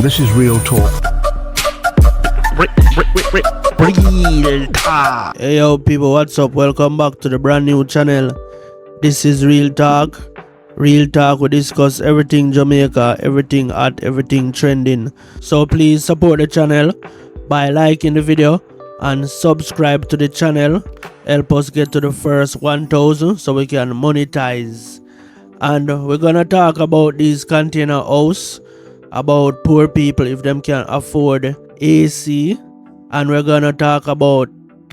This is real talk. Real talk. Hey yo people, what's up? Welcome back to the brand new channel. This is Real Talk. Real Talk, we discuss everything Jamaica, everything hot, everything trending. So please support the channel by liking the video and subscribe to the channel. Help us get to the first 1,000 so we can monetize. And we're gonna talk about these container house, about poor people if them can afford AC, and we're gonna talk about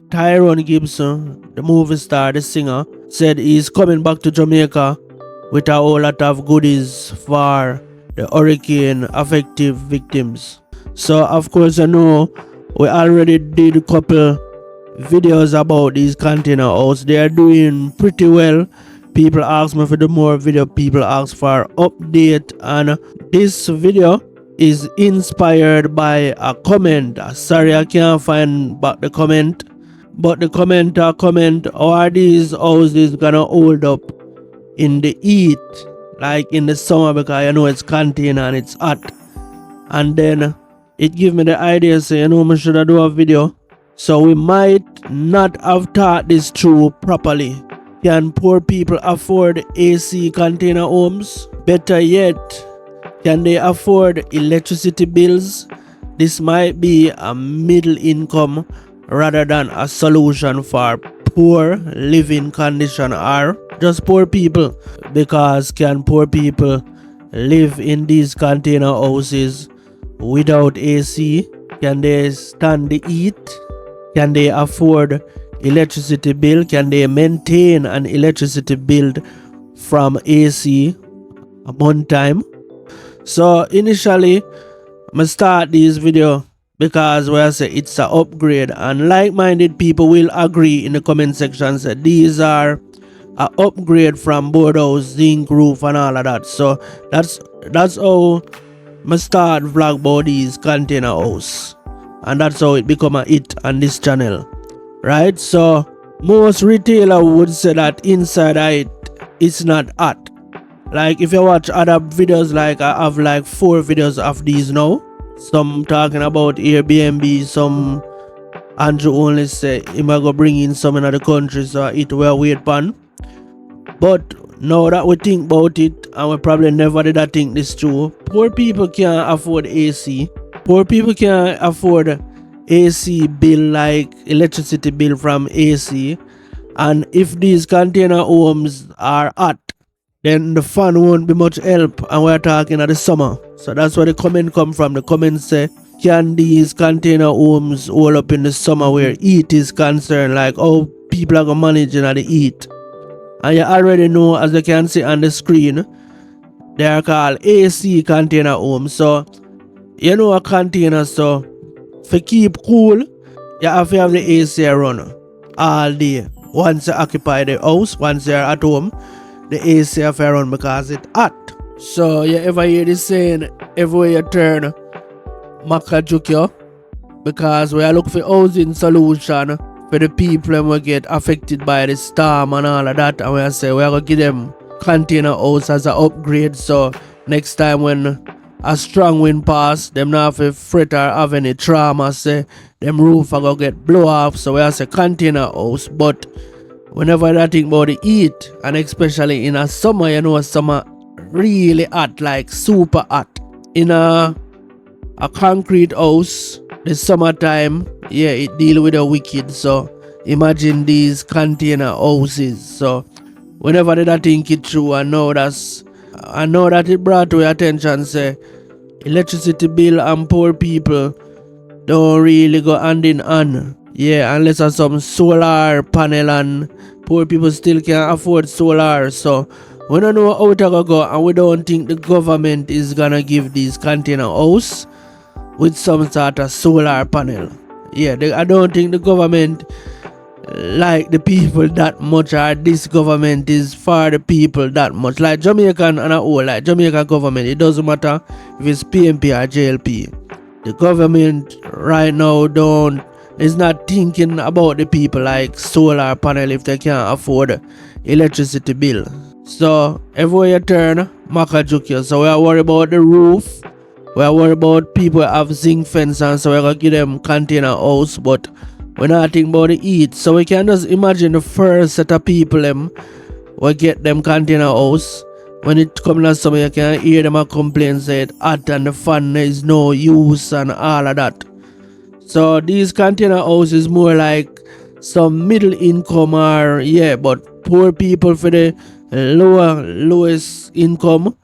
Tyrone Gibson, the movie star, the singer, said he's coming back to Jamaica with a whole lot of goodies for the hurricane affected victims. So of course, you know, we already did a couple videos about these container houses. They are doing pretty well. People ask me for the more video, people ask for update, and this video is inspired by a comment. Sorry, I can't find back the comment, but the commenter comment, how are these houses gonna hold up in the heat, like in the summer, because you know it's container and it's hot. And then it gave me the idea, say, you know, we should do a video. So we might not have thought this through properly. Can poor people afford AC container homes? Better yet, can they afford electricity bills? This might be a middle income rather than a solution for poor living condition or just poor people. Because can poor people live in these container houses without AC? Can they stand the heat? Can they afford electricity bill? Can they maintain an electricity bill from AC a month time? So initially, I start this video because where I say it's an upgrade, and like-minded people will agree in the comment section that these are an upgrade from boardhouse, zinc roof and all of that. So that's how I start vlog about these container house, and that's how it become a hit on this channel. Right, so most retailer would say that inside it's not hot. Like if you watch other videos, like I have like 4 videos of these now. Some talking about Airbnb, some Andrew only say he might go bring in some in other countries, so it will wait pan. But now that we think about it, and we probably never did I think this true, poor people can't afford AC. Poor people can't afford AC bill, like electricity bill from AC. And if these container homes are hot, then the fan won't be much help, and we're talking at the summer. So that's where the comment come from. The comment say, can these container homes hold up in the summer where heat is concerned, like how people are gonna manage in the heat? And you already know, as you can see on the screen, they are called AC container homes. So you know a container, so to keep cool, you have to have the AC run all day. Once you occupy the house, once you're at home, the AC have to run because it's hot. So you ever hear this saying, everywhere you turn, Maka juke you? Because we are looking for housing solution for the people who get affected by the storm and all of that. And we say we are going to give them container house as an upgrade. So next time when a strong wind pass, them not have to fret or have any trauma, say them roof are gonna get blow off. So we have a container house. But whenever I think about the heat, and especially in a summer, you know, summer really hot, like super hot. In a concrete house, the summertime, yeah, it deal with the wicked. So imagine these container houses. So whenever I think it through, I know that it brought to your attention, say electricity bill and poor people don't really go hand in hand. Yeah, unless there's some solar panel, and poor people still can't afford solar. So we don't know how to go, and we don't think the government is gonna give these container house with some sort of solar panel. Yeah, I don't think the government like the people that much, or this government is for the people that much. Like Jamaican and a whole, like Jamaican government, it doesn't matter if it's PMP or JLP. The government right now is not thinking about the people like solar panel if they can't afford electricity bill. So everywhere you turn, Maka juke you. So we are worried about the roof, We are worried about people have zinc fence and so we're gonna give them container house, but we're not thinking about the heat. So we can just imagine the first set of people we get them container house. When it comes to summer, you can hear them a complain say it hot and the fan is no use and all of that. So these container houses is more like some middle income or but poor people for the lowest income.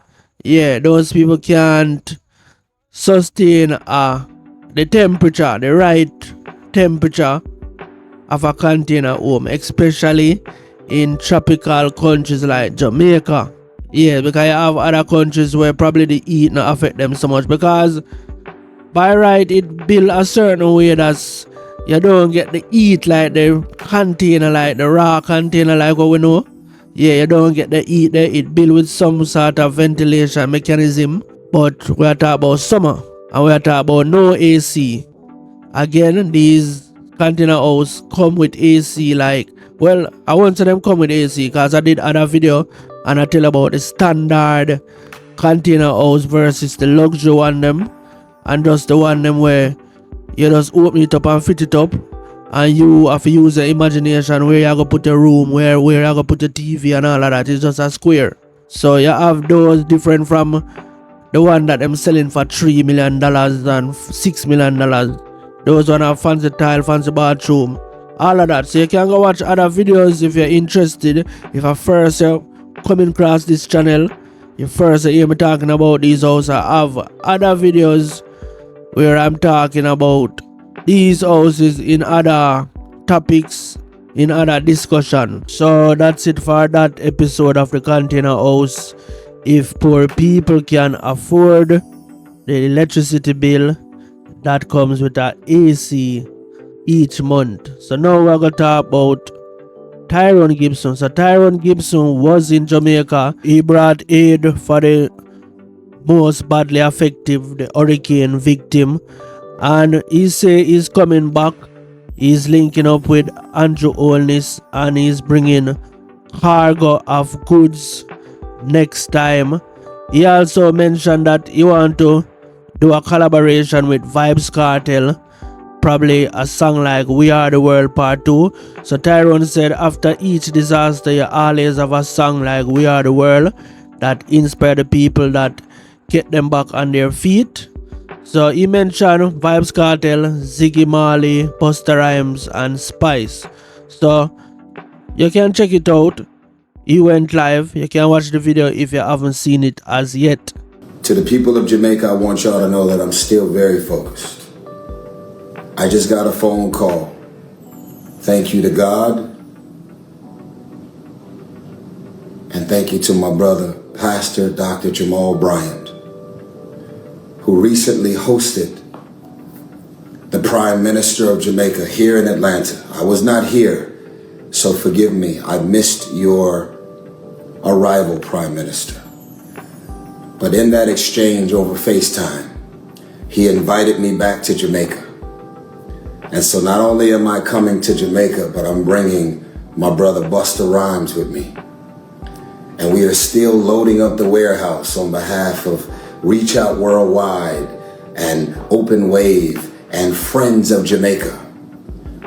Yeah, those people can't sustain the temperature, the right temperature of a container home, especially in tropical countries like Jamaica. Yeah, because you have other countries where probably the heat not affect them so much, because by right it built a certain way that you don't get the heat like the container, like the raw container like what we know. Yeah, you don't get the heat there. It built with some sort of ventilation mechanism. But we are talking about summer and we are talking about no AC. Again, these container house come with AC. Like, well, I want to them come with AC because I did other video and I tell about the standard container house versus the luxury one them, and just the one them where you just open it up and fit it up, and you have to use your imagination where you're gonna put a room, where you're gonna put a TV and all of that. It's just a square. So you have those different from the one that I'm selling for $3 million and $6 million. Those one have fancy tile, fancy bathroom, all of that. So you can go watch other videos if you're interested. If at first you're coming across this channel, you first hear me talking about these houses, I have other videos where I'm talking about these houses in other topics, in other discussion. So that's it for that episode of the container house. If poor people can afford the electricity bill that comes with a AC each month. So now we're gonna talk about Tyrone Gibson. So Tyrone Gibson was in Jamaica. He brought aid for the most badly affected, the hurricane victim, and he say he's coming back. He's linking up with Andrew Holness and he's bringing cargo of goods next time. He also mentioned that he want to do a collaboration with Vybz Kartel, probably a song like We Are the World Part 2. So Tyrone said after each disaster you always have a song like We Are the World that inspire the people, that get them back on their feet. So he mentioned Vybz Kartel, Ziggy Marley, Busta Rhymes and Spice. So you can check it out. He went live. You can watch the video if you haven't seen it as yet. To the people of Jamaica, I want y'all to know that I'm still very focused. I just got a phone call. Thank you to God. And thank you to my brother, Pastor Dr. Jamal Bryant, who recently hosted the Prime Minister of Jamaica here in Atlanta. I was not here, so forgive me. I missed your arrival, Prime Minister. But in that exchange over FaceTime, he invited me back to Jamaica. And so not only am I coming to Jamaica, but I'm bringing my brother Busta Rhymes with me. And we are still loading up the warehouse on behalf of Reach Out Worldwide and Open Wave and Friends of Jamaica.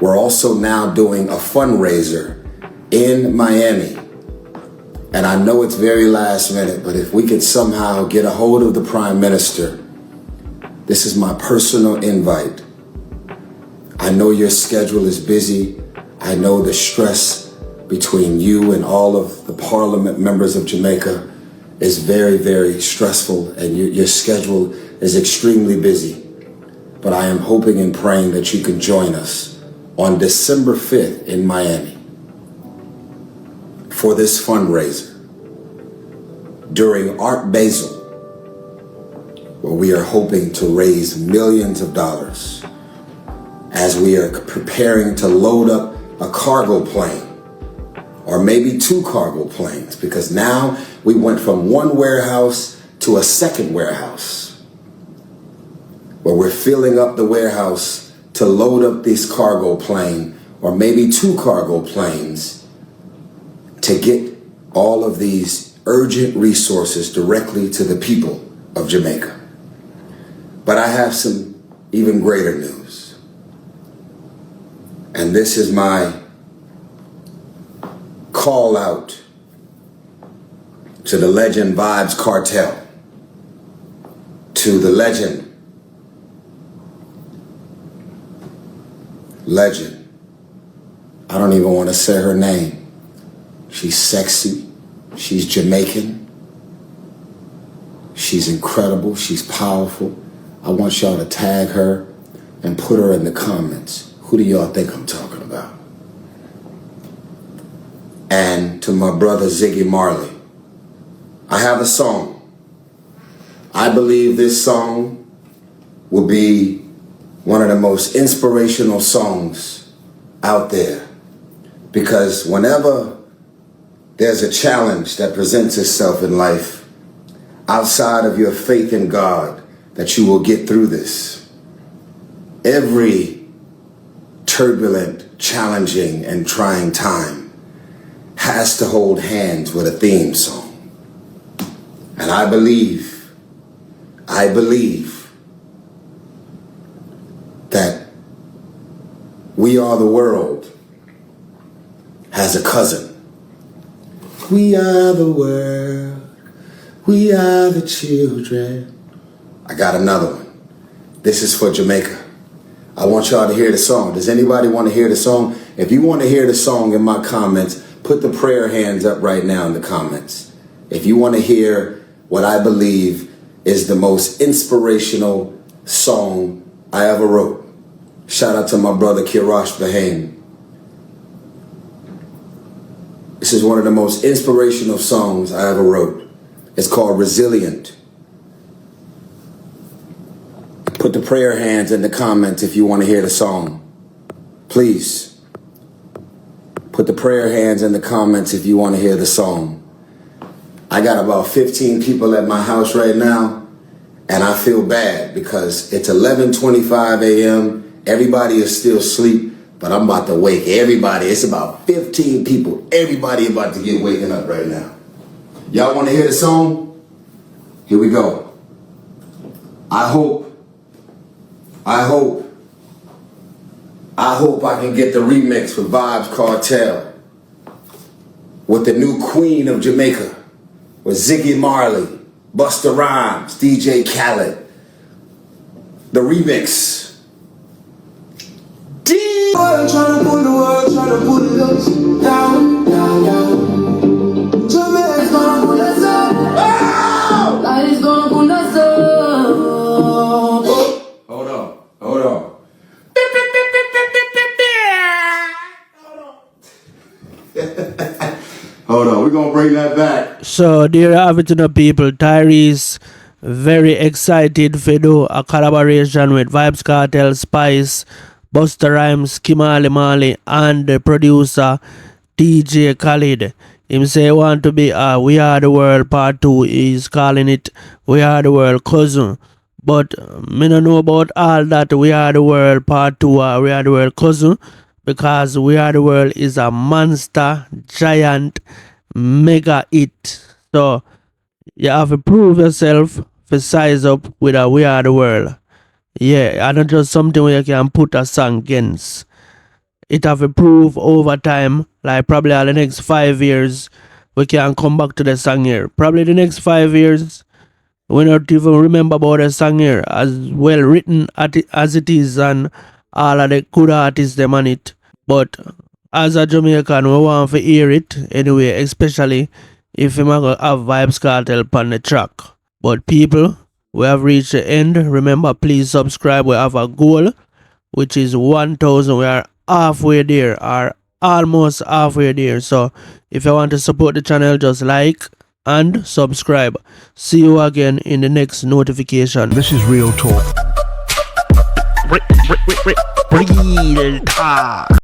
We're also now doing a fundraiser in Miami. And I know it's very last minute, but if we could somehow get a hold of the Prime Minister, this is my personal invite. I know your schedule is busy. I know the stress between you and all of the Parliament members of Jamaica is very, very stressful, and your schedule is extremely busy. But I am hoping and praying that you can join us on December 5th in Miami for this fundraiser during Art Basel, where we are hoping to raise millions of dollars as we are preparing to load up a cargo plane, or maybe 2 cargo planes, because now we went from one warehouse to a second warehouse, where we're filling up the warehouse to load up this cargo plane, or maybe 2 cargo planes, to get all of these urgent resources directly to the people of Jamaica. But I have some even greater news. And this is my call out to the Legend Vibes Cartel, to the legend, I don't even want to say her name. She's sexy, she's Jamaican, she's incredible, she's powerful. I want y'all to tag her and put her in the comments. Who do y'all think I'm talking about? And to my brother Ziggy Marley, I have a song. I believe this song will be one of the most inspirational songs out there, because whenever there's a challenge that presents itself in life outside of your faith in God, that you will get through this. Every turbulent, challenging, and trying time has to hold hands with a theme song. And I believe that We Are the World has a cousin. We are the world, we are the children. I got another one. This is for Jamaica. I want y'all to hear the song. Does anybody want to hear the song? If you want to hear the song in my comments, put the prayer hands up right now in the comments. If you want to hear what I believe is the most inspirational song I ever wrote. Shout out to my brother Kirash Bahame. This is one of the most inspirational songs I ever wrote. It's called Resilient. Put the prayer hands in the comments if you want to hear the song. Please. Put the prayer hands in the comments if you want to hear the song. I got about 15 people at my house right now, and I feel bad because it's 11:25 a.m. Everybody is still asleep, but I'm about to wake everybody. It's about 15 people. Everybody about to get waking up right now. Y'all want to hear the song? Here we go. I hope I can get the remix for Vibes Cartel with the new queen of Jamaica, with Ziggy Marley, Busta Rhymes, DJ Khaled. The remix. Trying to pull the world, trying to pull us down, down, down. Jamaica's gonna pull us up. Oh! Light is gonna pull us up. Hold on. Hold on, we're gonna bring that back. So there you have it, people. Tyrese very excited for do a collaboration with Vibes Cartel, Spice, Busta Rhymes, Kimali Mali, and the producer DJ Khaled. Him say want to be We Are the World Part 2. He's calling it We Are the World Cousin. But me no know about all that We Are the World Part 2 or We Are the World Cousin, because We Are the World is a monster, giant, mega hit. So you have to prove yourself for size up with a We Are the World. Yeah, and not just something where you can put a song against. It have to prove over time, like probably all the next 5 years, we can come back to the song here. Probably the next 5 years, we not even remember about the song here, as well written as it is, and all of the good artists them on it. But as a Jamaican, we want to hear it anyway, especially if we have Vibes Cartel on the track. But people, we have reached the end. Remember, please subscribe. We have a goal, which is 1,000. We are halfway there, or almost halfway there. So if you want to support the channel, just like and subscribe. See you again in the next notification. This is Real Talk. Real talk.